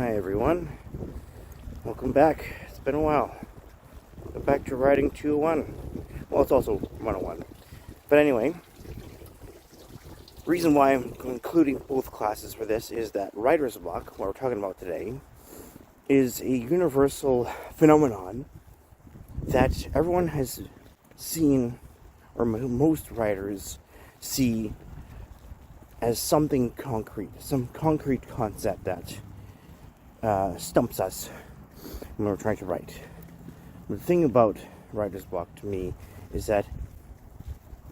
Hi everyone, welcome back. It's been a while. Welcome back to Writing 201. Well, it's also 101. But anyway, reason why I'm including both classes for this is that writer's block, what we're talking about today, is a universal phenomenon that everyone has seen, or most writers see as something concrete, some concrete concept that stumps us when we're trying to write. The thing about writer's block to me is that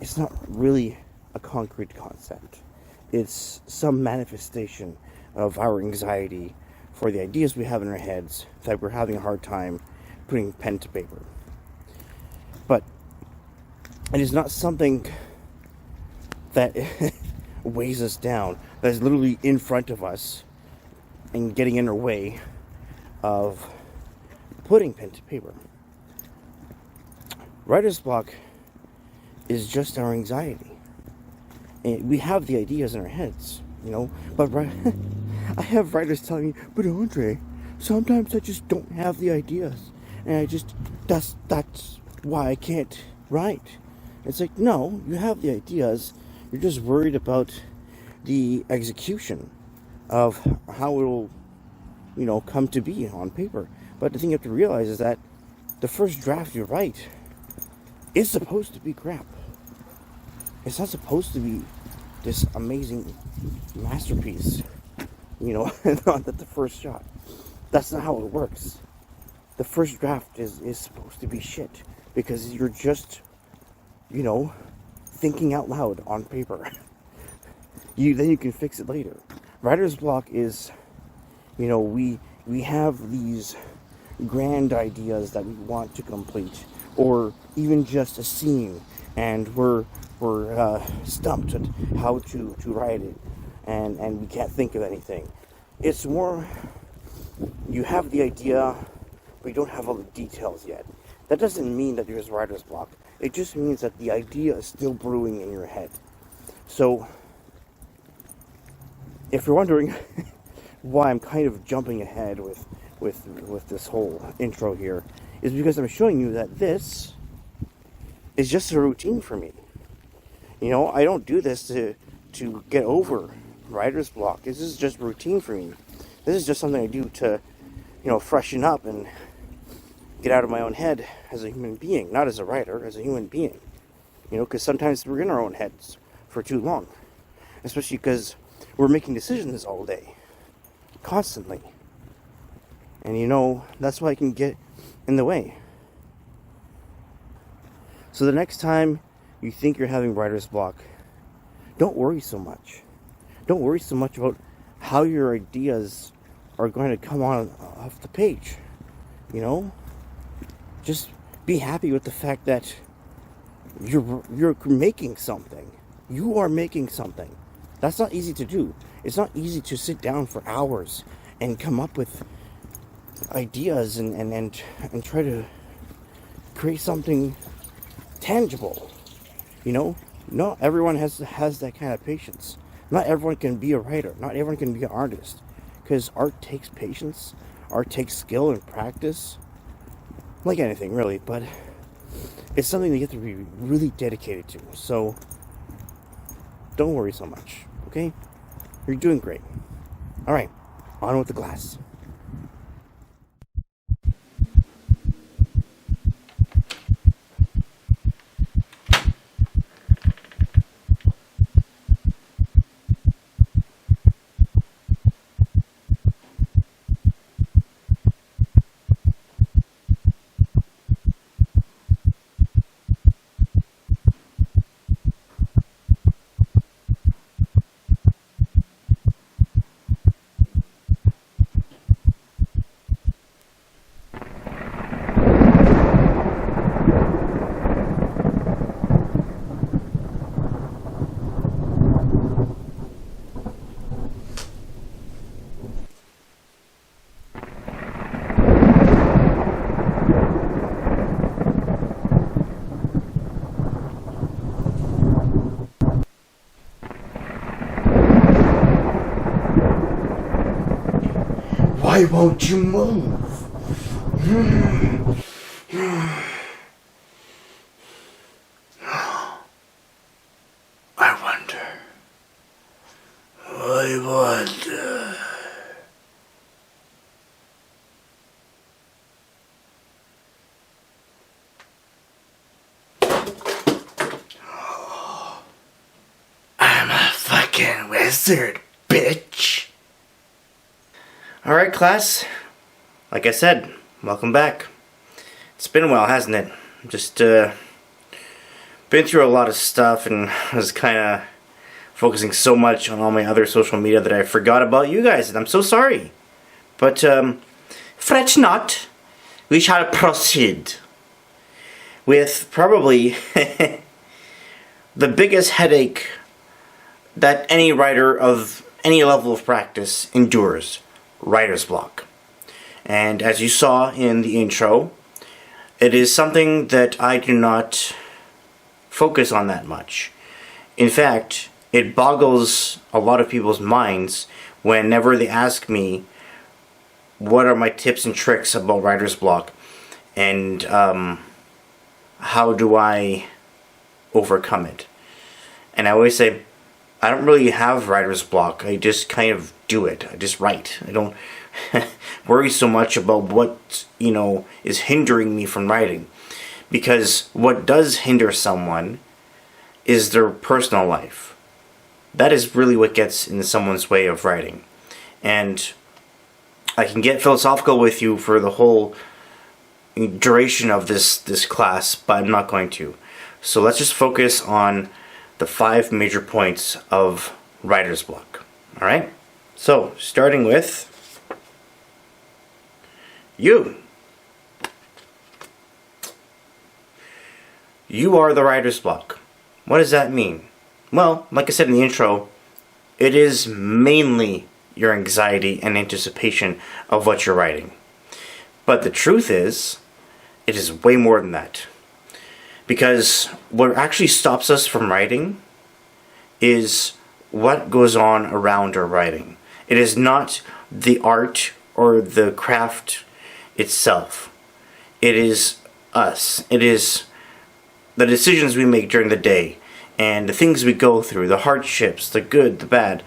it's not really a concrete concept. It's some manifestation of our anxiety for the ideas we have in our heads that we're having a hard time putting pen to paper. But it is not something that weighs us down, that is literally in front of us and getting in our way of putting pen to paper. Writer's block is just our anxiety. And we have the ideas in our heads, but I have writers telling me, but Andre, sometimes I just don't have the ideas. And that's why I can't write. It's like, no, you have the ideas. You're just worried about the execution of how it'll, come to be on paper. But the thing you have to realize is that the first draft you write is supposed to be crap. It's not supposed to be this amazing masterpiece, not at the first shot. That's not how it works. The first draft is supposed to be shit because you're just, thinking out loud on paper. Then you can fix it later. Writer's block is, we have these grand ideas that we want to complete, or even just a scene, and we're stumped at how to write it, and we can't think of anything. It's more, you have the idea, but you don't have all the details yet. That doesn't mean that there's writer's block. It just means that the idea is still brewing in your head. So, if you're wondering why I'm kind of jumping ahead with this whole intro here, is because I'm showing you that this is just a routine for me. I don't do this to get over writer's block. This is just routine for me. This is just something I do to, freshen up and get out of my own head as a human being, not as a writer, as a human being. Because sometimes we're in our own heads for too long, especially because we're making decisions all day, constantly. And that's why I can get in the way. So the next time you think you're having writer's block, don't worry so much. Don't worry so much about how your ideas are going to come on off the page. Just be happy with the fact that you're making something. You are making something. That's not easy to do. It's not easy to sit down for hours and come up with ideas and try to create something tangible. Not everyone has that kind of patience. Not everyone can be a writer. Not everyone can be an artist. Because art takes patience. Art takes skill and practice. Like anything, really. But it's something that you have to be really dedicated to. So don't worry so much. Okay? You're doing great. Alright, on with the class. Why won't you move? I wonder. I wonder. I'm a fucking wizard, bitch. Alright, class. Like I said, welcome back. It's been a while, hasn't it? Just, been through a lot of stuff and was kind of focusing so much on all my other social media that I forgot about you guys, and I'm so sorry. But, fret not. We shall proceed with probably the biggest headache that any writer of any level of practice endures: writer's block. And as you saw in the intro, it is something that I do not focus on that much. In fact, it boggles a lot of people's minds whenever they ask me what are my tips and tricks about writer's block, and how do I overcome it. And I always say, I don't really have writer's block. I just kind of do it. I just write. I don't worry so much about what, is hindering me from writing. Because what does hinder someone is their personal life. That is really what gets in someone's way of writing. And I can get philosophical with you for the whole duration of this class, but I'm not going to. So let's just focus on the 5 major points of writer's block. Alright? So, starting with you. You are the writer's block. What does that mean? Well, like I said in the intro, it is mainly your anxiety and anticipation of what you're writing. But the truth is, it is way more than that. Because what actually stops us from writing is what goes on around our writing. It is not the art or the craft itself. It is us. It is the decisions we make during the day and the things we go through, the hardships, the good, the bad.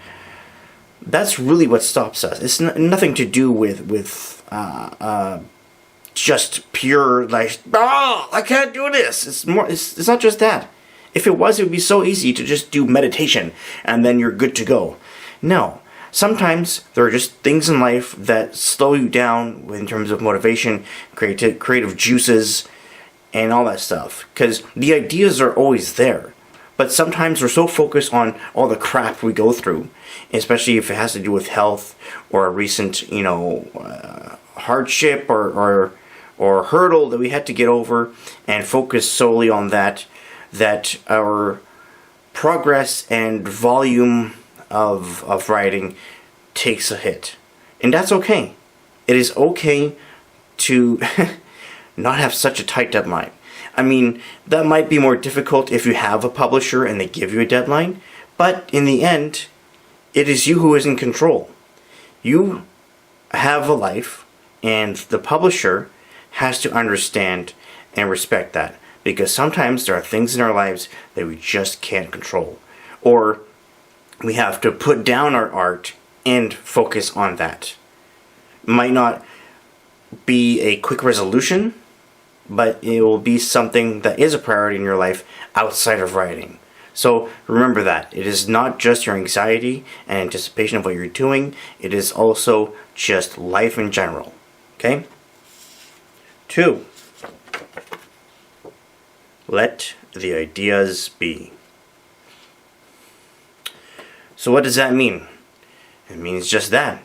That's really what stops us. It's nothing to do with just pure, like, I can't do this. It's not just that. If it was, it would be so easy to just do meditation and then you're good to go. No. Sometimes there are just things in life that slow you down in terms of motivation, creative juices, and all that stuff. Because the ideas are always there. But sometimes we're so focused on all the crap we go through, especially if it has to do with health or a recent, hardship or hurdle that we had to get over, and focus solely on that our progress and volume of writing takes a hit. And that's okay. It is okay to not have such a tight deadline. I mean, that might be more difficult if you have a publisher and they give you a deadline, but in the end, it is you who is in control. You have a life, and the publisher has to understand and respect that, because sometimes there are things in our lives that we just can't control, or we have to put down our art and focus on that. It might not be a quick resolution, but it will be something that is a priority in your life outside of writing. So remember that. It is not just your anxiety and anticipation of what you're doing, it is also just life in general. Okay? 2. Let the ideas be. So what does that mean? It means just that.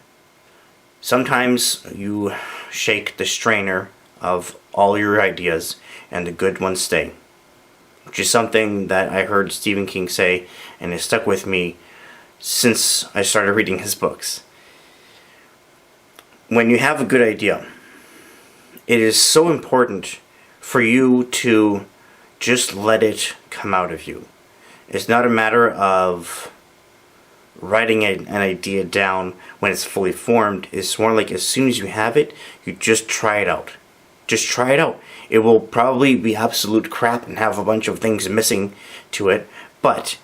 Sometimes you shake the strainer of all your ideas and the good ones stay. Which is something that I heard Stephen King say, and it stuck with me since I started reading his books. When you have a good idea, it is so important for you to just let it come out of you. It's not a matter of writing an idea down when it's fully formed. It's more like as soon as you have it, you just try it out. Just try it out. It will probably be absolute crap and have a bunch of things missing to it, but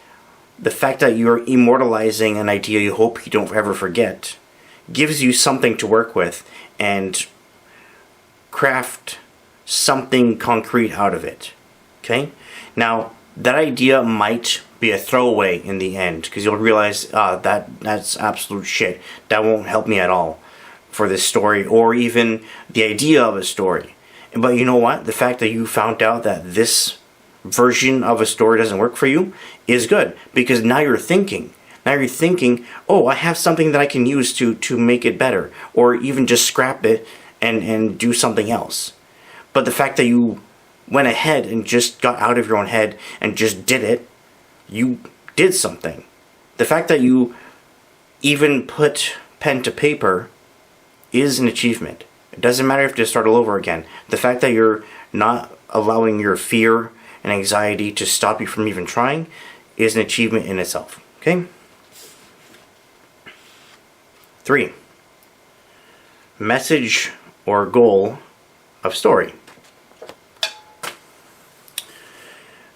the fact that you're immortalizing an idea you hope you don't ever forget gives you something to work with and craft something concrete out of it. Okay? Now, that idea might be a throwaway in the end, because you'll realize that's absolute shit. That won't help me at all for this story, or even the idea of a story. But you know what? The fact that you found out that this version of a story doesn't work for you is good, because now you're thinking. Now you're thinking, oh, I have something that I can use to make it better, or even just scrap it and do something else. But the fact that you went ahead and just got out of your own head and just did it, you did something. The fact that you even put pen to paper is an achievement. It doesn't matter if you have to start all over again. The fact that you're not allowing your fear and anxiety to stop you from even trying is an achievement in itself. Okay? 3. Message or goal of story.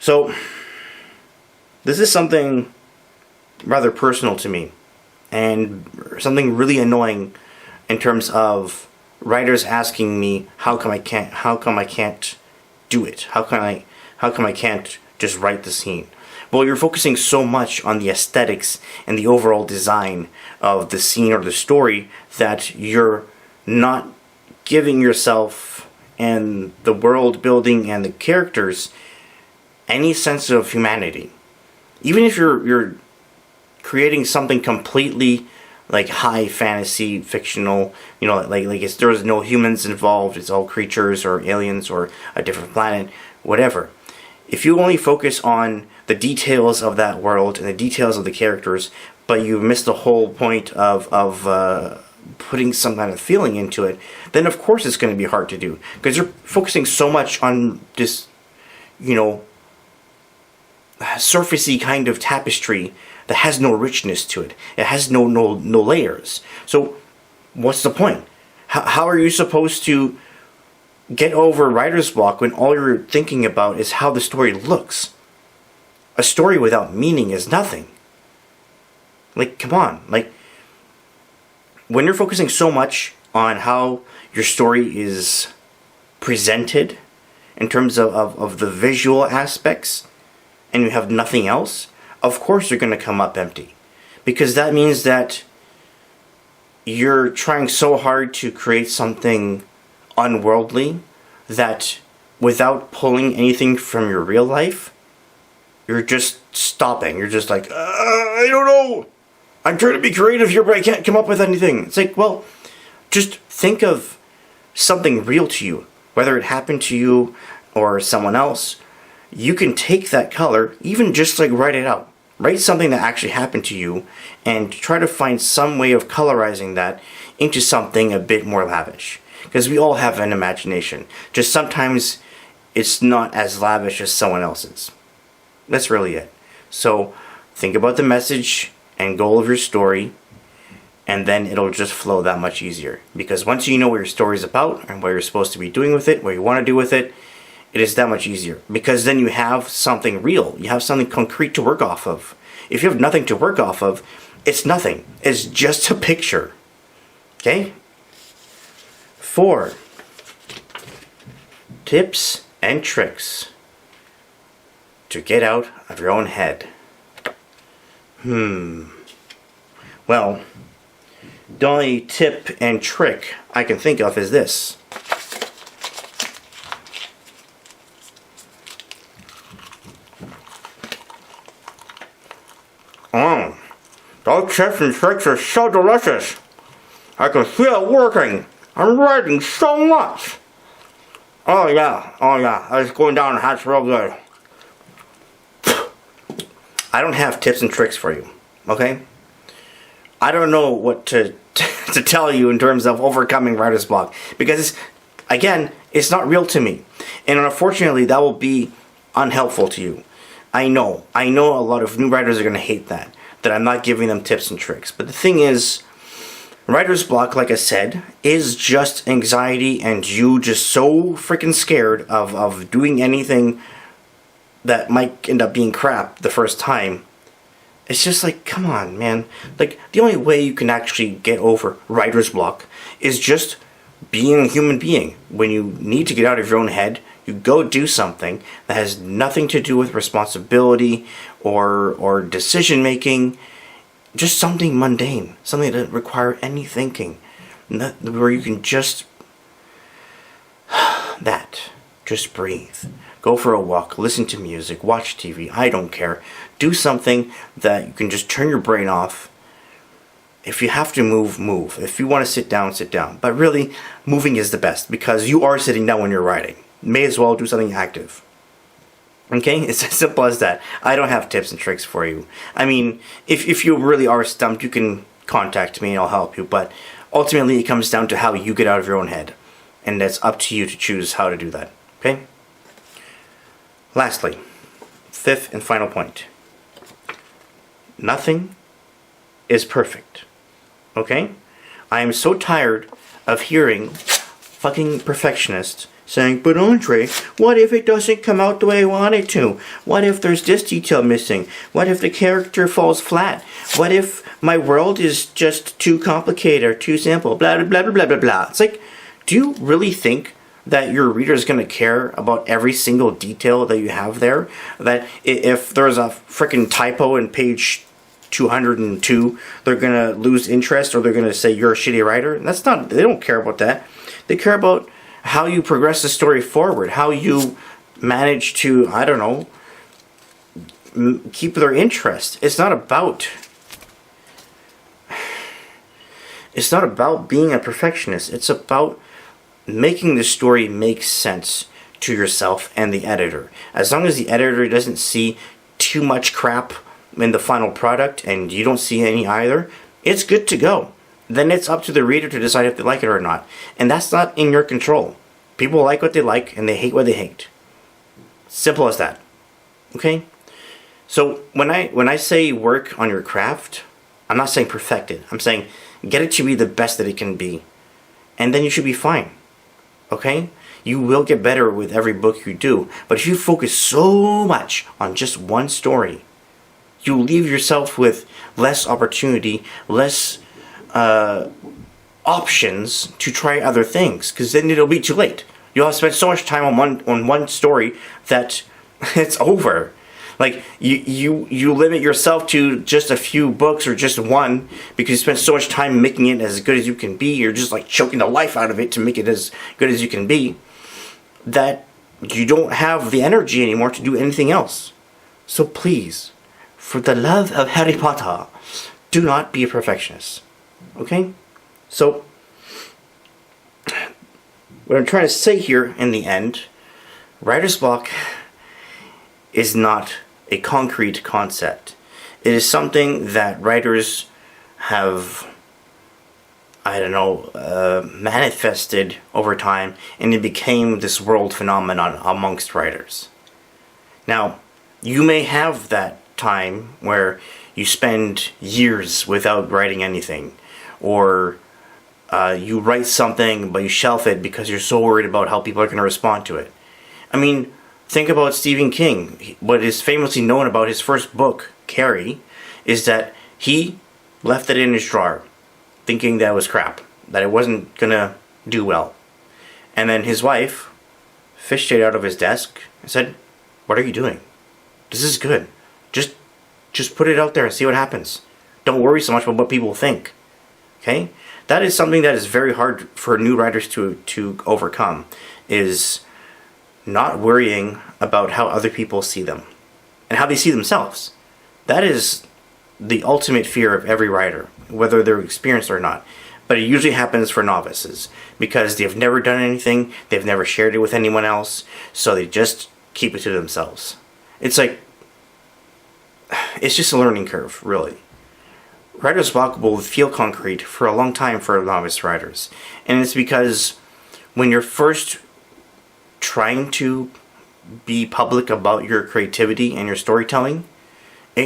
So, this is something rather personal to me, and something really annoying in terms of writers asking me how come I can't do it? How come I can't just write the scene? Well, you're focusing so much on the aesthetics and the overall design of the scene or the story that you're not giving yourself and the world building and the characters any sense of humanity. Even if you're creating something completely like high fantasy, fictional, like there's no humans involved, it's all creatures or aliens or a different planet, whatever. If you only focus on the details of that world and the details of the characters, but you miss the whole point of putting some kind of feeling into it, then of course it's going to be hard to do, because you're focusing so much on this, surfacey kind of tapestry that has no richness to it. It has no layers. So what's the point? How are you supposed to get over writer's block when all you're thinking about is how the story looks? A story without meaning is nothing. Like, come on. Like, when you're focusing so much on how your story is presented in terms of the visual aspects, and you have nothing else, of course you're going to come up empty. Because that means that you're trying so hard to create something unworldly that without pulling anything from your real life, you're just stopping. You're just like, I don't know. I'm trying to be creative here, but I can't come up with anything. It's like, well, just think of something real to you, whether it happened to you or someone else. You can take that color, even just like write it out. Write something that actually happened to you and try to find some way of colorizing that into something a bit more lavish. Because we all have an imagination. Just sometimes it's not as lavish as someone else's. That's really it. So think about the message and goal of your story, and then it'll just flow that much easier. Because once you know what your story is about and what you're supposed to be doing with it, what you want to do with it, it is that much easier, because then you have something real. You have something concrete to work off of. If you have nothing to work off of, it's nothing. It's just a picture. Okay? 4. Tips and tricks to get out of your own head. Well, the only tip and trick I can think of is this. Those tips and tricks are so delicious. I can feel it working. I'm writing so much. Oh yeah. It's going down the hatch real good. I don't have tips and tricks for you, okay? I don't know what to tell you in terms of overcoming writer's block, because, again, it's not real to me. And unfortunately, that will be unhelpful to you. I know a lot of new writers are going to hate that. that I'm not giving them tips and tricks. But the thing is, writer's block, like I said, is just anxiety and you just so freaking scared of doing anything that might end up being crap the first time. It's just like, come on, man. Like, the only way you can actually get over writer's block is just being a human being. When you need to get out of your own head, you go do something that has nothing to do with responsibility or decision making. Just something mundane, something that doesn't require any thinking, where you can just just breathe, go for a walk, listen to music, watch TV, I don't care. Do something that you can just turn your brain off. If you have to move, move. If you want to sit down, sit down. But really, moving is the best, because you are sitting down when you're writing. May as well do something active. Okay? It's as simple as that. I don't have tips and tricks for you. I mean, if you really are stumped, you can contact me and I'll help you. But ultimately, it comes down to how you get out of your own head. And that's up to you to choose how to do that. Okay? Lastly, fifth and final point. Nothing is perfect. Okay? I am so tired of hearing fucking perfectionists saying, but Andre, what if it doesn't come out the way I want it to? What if there's this detail missing? What if the character falls flat? What if my world is just too complicated or too simple? Blah, blah, blah, blah, blah, blah. It's like, do you really think that your reader is going to care about every single detail that you have there? That if there's a freaking typo in page 202, they're going to lose interest, or they're going to say you're a shitty writer? That's not, they don't care about that. They care about how you progress the story forward, how you manage to, I don't know, keep their interest. It's not about being a perfectionist. It's about making the story make sense to yourself and the editor. As long as the editor doesn't see too much crap in the final product and you don't see any either, it's good to go. Then it's up to the reader to decide if they like it or not. And that's not in your control. People like what they like and they hate what they hate. Simple as that. Okay? So when I say work on your craft, I'm not saying perfect it. I'm saying get it to be the best that it can be. And then you should be fine. Okay? You will get better with every book you do. But if you focus so much on just one story, you leave yourself with less opportunity, less options to try other things, because then it'll be too late. You'll have spent so much time on one story that it's over. Like you limit yourself to just a few books or just one because you spent so much time making it as good as you can be. You're just like choking the life out of it to make it as good as you can be, that you don't have the energy anymore to do anything else. So please, for the love of Harry Potter, do not be a perfectionist. Okay? So, what I'm trying to say here in the end, writer's block is not a concrete concept. It is something that writers have, I don't know, manifested over time, and it became this world phenomenon amongst writers. Now, you may have that time where you spend years without writing anything, or you write something but you shelf it because you're so worried about how people are going to respond to it. I mean, think about Stephen King. What is famously known about his first book, Carrie, is that he left it in his drawer thinking that it was crap, that it wasn't going to do well. And then his wife fished it out of his desk and said, "What are you doing? This is good. Just put it out there and see what happens. Don't worry so much about what people think." Okay? That is something that is very hard for new writers to overcome, is not worrying about how other people see them and how they see themselves. That is the ultimate fear of every writer, whether they're experienced or not. But it usually happens for novices because they've never done anything, they've never shared it with anyone else, so they just keep it to themselves. It's like, it's just a learning curve, really. Writer's block will feel concrete for a long time for novice writers. And it's because when you're first trying to be public about your creativity and your storytelling,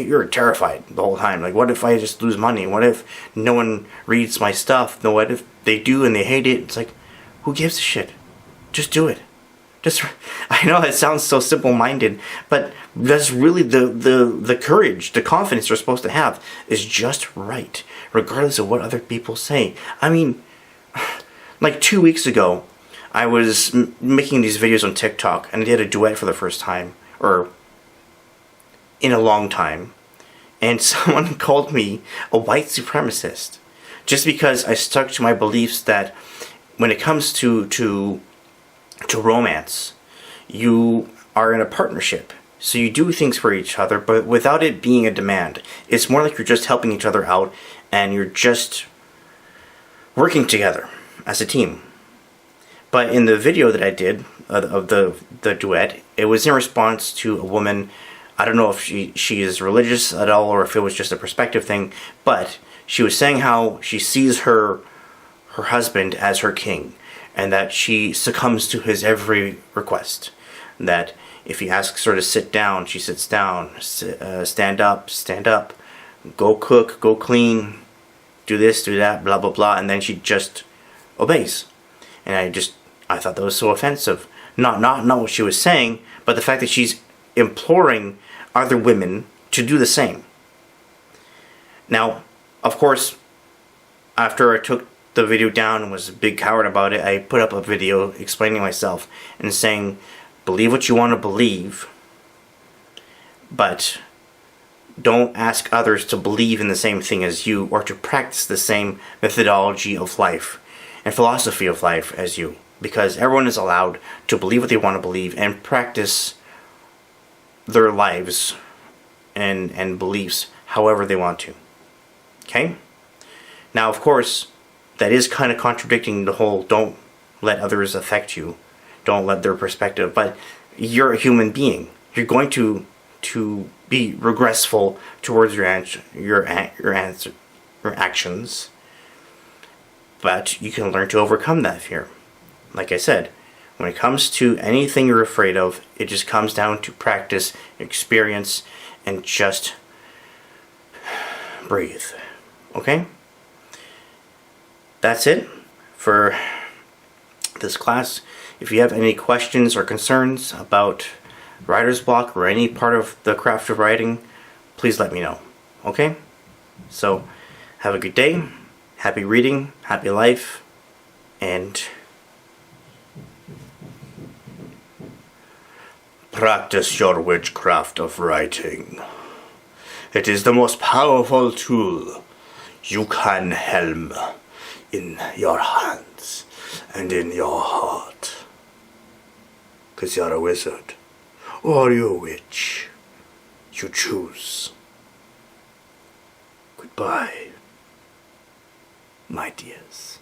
you're terrified the whole time. Like, what if I just lose money? What if no one reads my stuff? What if they do and they hate it? It's like, who gives a shit? Just do it. Just, I know it sounds so simple-minded, but that's really the courage, the confidence you're supposed to have is just right, regardless of what other people say. I mean, like 2 weeks ago, I was making these videos on TikTok, and I did a duet for the first time, or in a long time, and someone called me a white supremacist, just because I stuck to my beliefs that when it comes to romance, you are in a partnership. So you do things for each other, but without it being a demand. It's more like you're just helping each other out, and you're just working together as a team. But in the video that I did of the duet, it was in response to a woman. I don't know if she is religious at all, or if it was just a perspective thing, but she was saying how she sees her husband as her king, and that she succumbs to his every request. That if he asks her to sit down, she sits down, stand up, go cook, go clean, do this, do that, blah, blah, blah, and then she just obeys. And I thought that was so offensive. Not what she was saying, but the fact that she's imploring other women to do the same. Now, of course, after I took the video down and was a big coward about it, I put up a video explaining myself and saying, believe what you want to believe, but don't ask others to believe in the same thing as you, or to practice the same methodology of life and philosophy of life as you, because everyone is allowed to believe what they want to believe and practice their lives and beliefs however they want to. Okay? Now, of course, that is kind of contradicting the whole don't let others affect you, don't let their perspective, but you're a human being. You're going to be regressful towards your actions, but you can learn to overcome that fear. Like I said, when it comes to anything you're afraid of, it just comes down to practice, experience, and just breathe. Okay? That's it for this class. If you have any questions or concerns about writer's block or any part of the craft of writing, please let me know. Okay? So, have a good day, happy reading, happy life, and practice your witchcraft of writing. It is the most powerful tool you can helm in your hands and in your heart. 'Cause you're a wizard, or you're a witch. You choose. Goodbye, my dears.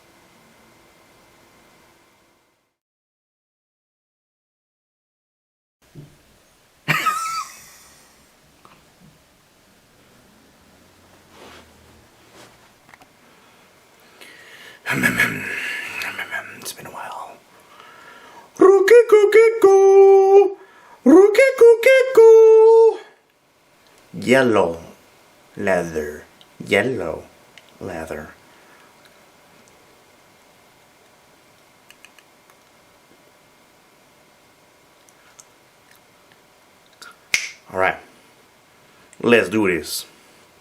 It's been a while. Rookie-cookie-coo! Rookie-cookie-coo! Yellow leather. Yellow leather. Alright. Let's do this.